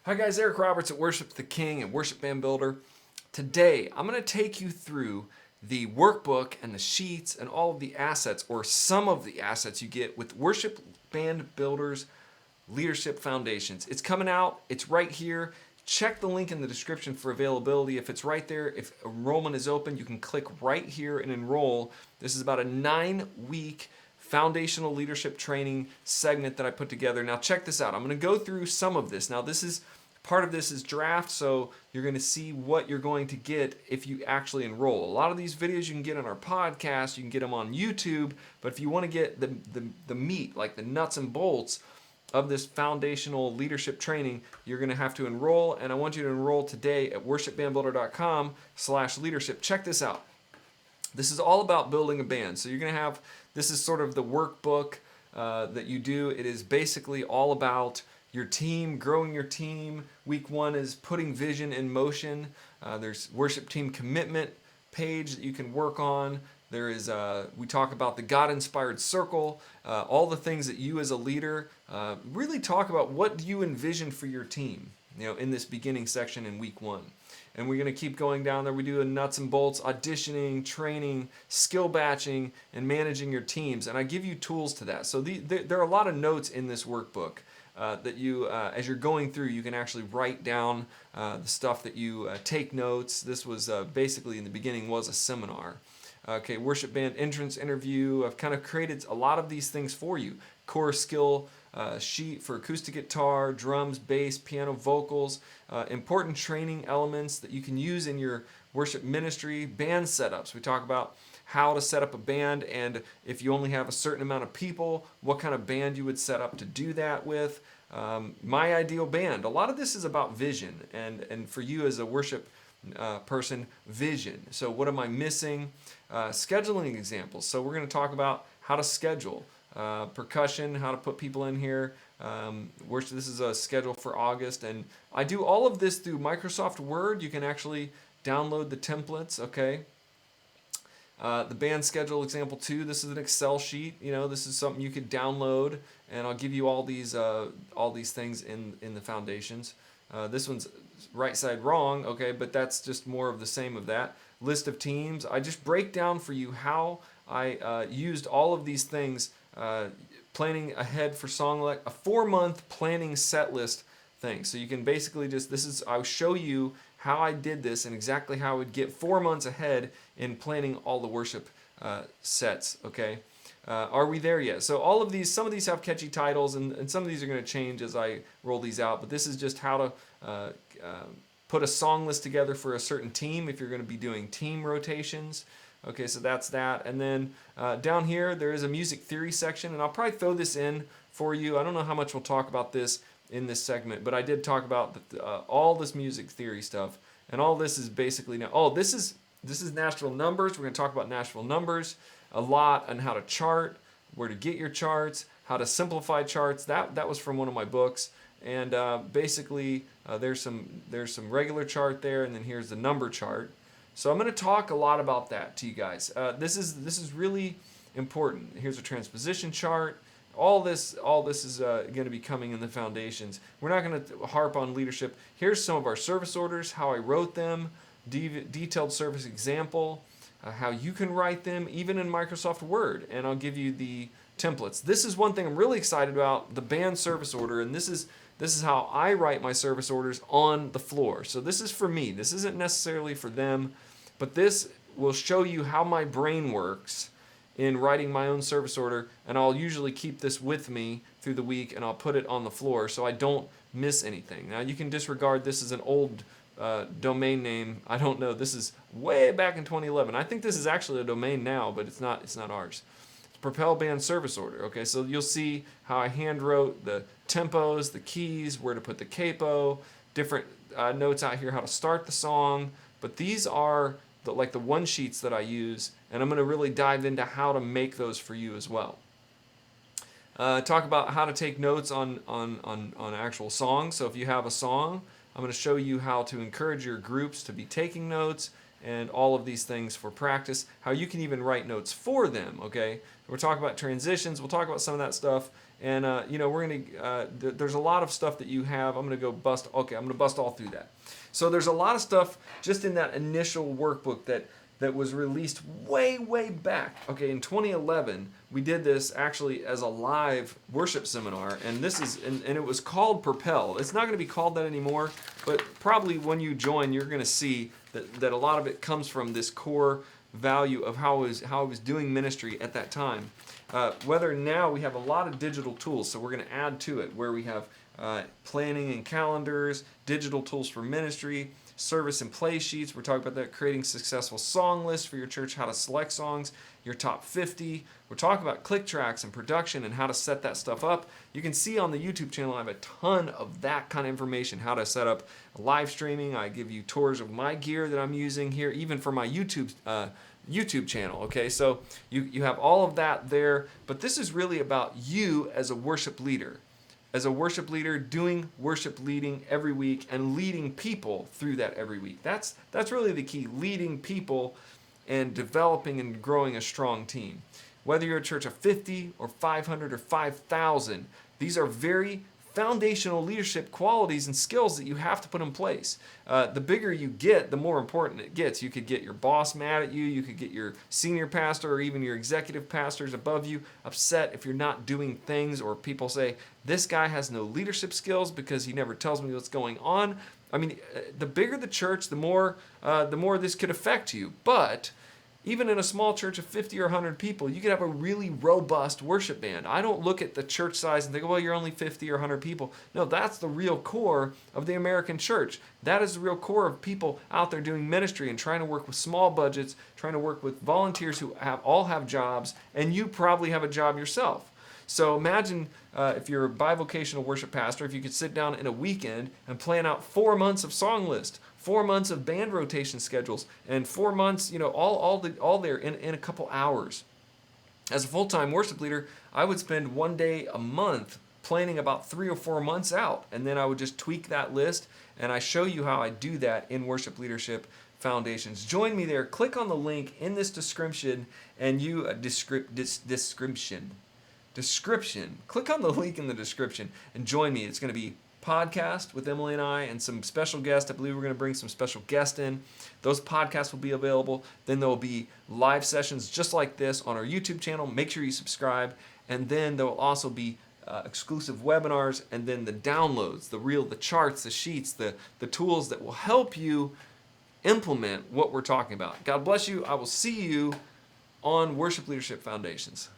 Hi guys, Eric Roberts at Worship the King and Worship Band Builder. Today, I'm going to take you through the workbook and the sheets and all of the assets, or some of the assets you get with Worship Band Builder's Leadership Foundations. It's coming out, it's right here. Check the link in the description for availability. If it's right there, if enrollment is open, you can click right here and enroll. This is about a 9-week foundational leadership training segment that I put together. Now check this out. I'm going to go through some of this. Now this is part of this is draft, so you're going to see what you're going to get if you actually enroll. A lot of these videos you can get on our podcast, you can get them on YouTube, but if you want to get the meat, like the nuts and bolts of this foundational leadership training, you're going to have to enroll, and I want you to enroll today at worshipbandbuilder.com/leadership. Check this out. This is all about building a band. So you're going to have, this is sort of the workbook that you do. It is basically all about your team, growing your team. Week 1 is putting vision in motion. There's worship team commitment page that you can work on. There is, we talk about the God-inspired circle, all the things that you as a leader really talk about. What do you envision for your team, in this beginning section in week 1. And we're going to keep going down there. We do a nuts and bolts, auditioning, training, skill batching, and managing your teams. And I give you tools to that. So there are a lot of notes in this workbook that you, as you're going through, you can actually write down the stuff that you take notes. This was basically in the beginning was a seminar. Okay, worship band entrance interview. I've kind of created a lot of these things for you. Core skill sheet for acoustic guitar, drums, bass, piano, vocals. Important training elements that you can use in your worship ministry. Band setups. We talk about how to set up a band, and if you only have a certain amount of people, what kind of band you would set up to do that with. My ideal band. A lot of this is about vision, and for you as a worship person, vision. So what am I missing? Scheduling examples. So we're going to talk about how to schedule. Percussion, how to put people in here. This is a schedule for August, and I do all of this through Microsoft Word. You can actually download the templates, okay? The band schedule example 2, this is an Excel sheet. This is something you could download, and I'll give you all these things in the foundations. This one's right side wrong, okay, but that's just more of the same of that. List of teams. I just break down for you how I used all of these things, planning ahead for song, like a 4-month planning set list thing. So you can basically I'll show you how I did this and exactly how I would get 4 months ahead in planning all the worship sets, okay? Are we there yet? So all of these, some of these have catchy titles, and some of these are going to change as I roll these out, but this is just how to put a song list together for a certain team if you're going to be doing team rotations. Okay, so that's that. And then down here, there is a music theory section, and I'll probably throw this in for you. I don't know how much we'll talk about this in this segment, but I did talk about all this music theory stuff, and all this is basically now. Oh, this is Nashville numbers. We're going to talk about Nashville numbers a lot, and how to chart, where to get your charts, how to simplify charts. That was from one of my books, and basically there's some regular chart there, and then here's the number chart. So I'm going to talk a lot about that to you guys. This is really important. Here's a transposition chart. All this is going to be coming in the foundations. We're not going to harp on leadership. Here's some of our service orders, how I wrote them, detailed service example, how you can write them, even in Microsoft Word, and I'll give you the templates. This is one thing I'm really excited about, the band service order, and this is how I write my service orders on the floor. So this is for me. This isn't necessarily for them, but this will show you how my brain works in writing my own service order, and I'll usually keep this with me through the week, and I'll put it on the floor so I don't miss anything. Now you can disregard this as an old domain name. I don't know. This is way back in 2011. I think this is actually a domain now, but it's not ours. It's Propel Band Service Order. Okay, so you'll see how I hand wrote the tempos, the keys, where to put the capo, different notes out here, how to start the song. But these are the one sheets that I use, and I'm going to really dive into how to make those for you as well. Talk about how to take notes on actual songs. So if you have a song, I'm going to show you how to encourage your groups to be taking notes, and all of these things for practice, how you can even write notes for them, okay? We're talking about transitions. We'll talk about some of that stuff. And, we're going to, there's a lot of stuff that you have. I'm going to bust all through that. So there's a lot of stuff just in that initial workbook that was released way, way back. Okay, in 2011, we did this actually as a live worship seminar, and it was called Propel. It's not going to be called that anymore, but probably when you join, you're going to see that a lot of it comes from this core value of how I was doing ministry at that time. Whether now we have a lot of digital tools, so we're going to add to it where we have planning and calendars, digital tools for ministry, service and play sheets. We're talking about that, creating successful song lists for your church, how to select songs, your top 50. We're talking about click tracks and production and how to set that stuff up. You can see on the YouTube channel I have a ton of that kind of information, how to set up live streaming. I give you tours of my gear that I'm using here, even for my YouTube channel. Okay, so you have all of that there, but this is really about you as a worship leader. As a worship leader, doing worship leading every week and leading people through that every week. That's really the key, leading people and developing and growing a strong team. Whether you're a church of 50 or 500 or 5,000, these are very foundational leadership qualities and skills that you have to put in place. The bigger you get, the more important it gets. You could get your boss mad at you. You could get your senior pastor or even your executive pastors above you upset if you're not doing things, or people say, this guy has no leadership skills because he never tells me what's going on. I mean, the bigger the church, the more this could affect you. But even in a small church of 50 or 100 people, you could have a really robust worship band. I don't look at the church size and think, well, you're only 50 or 100 people. No, that's the real core of the American church. That is the real core of people out there doing ministry and trying to work with small budgets, trying to work with volunteers who all have jobs, and you probably have a job yourself. So imagine if you're a bivocational worship pastor, if you could sit down in a weekend and plan out 4 months of song list, 4 months of band rotation schedules, and 4 months, all there in a couple hours. As a full-time worship leader, I would spend 1 day a month planning about 3 or 4 months out, and then I would just tweak that list, and I show you how I do that in Worship Leadership Foundations. Join me there. Click on the link in this description, and description. Click on the link in the description and join me. It's going to be podcast with Emily and I and some special guests. I believe we're going to bring some special guests in. Those podcasts will be available. Then there will be live sessions just like this on our YouTube channel. Make sure you subscribe. And then there will also be exclusive webinars, and then the downloads, the charts, the sheets, the tools that will help you implement what we're talking about. God bless you. I will see you on Worship Leadership Foundations.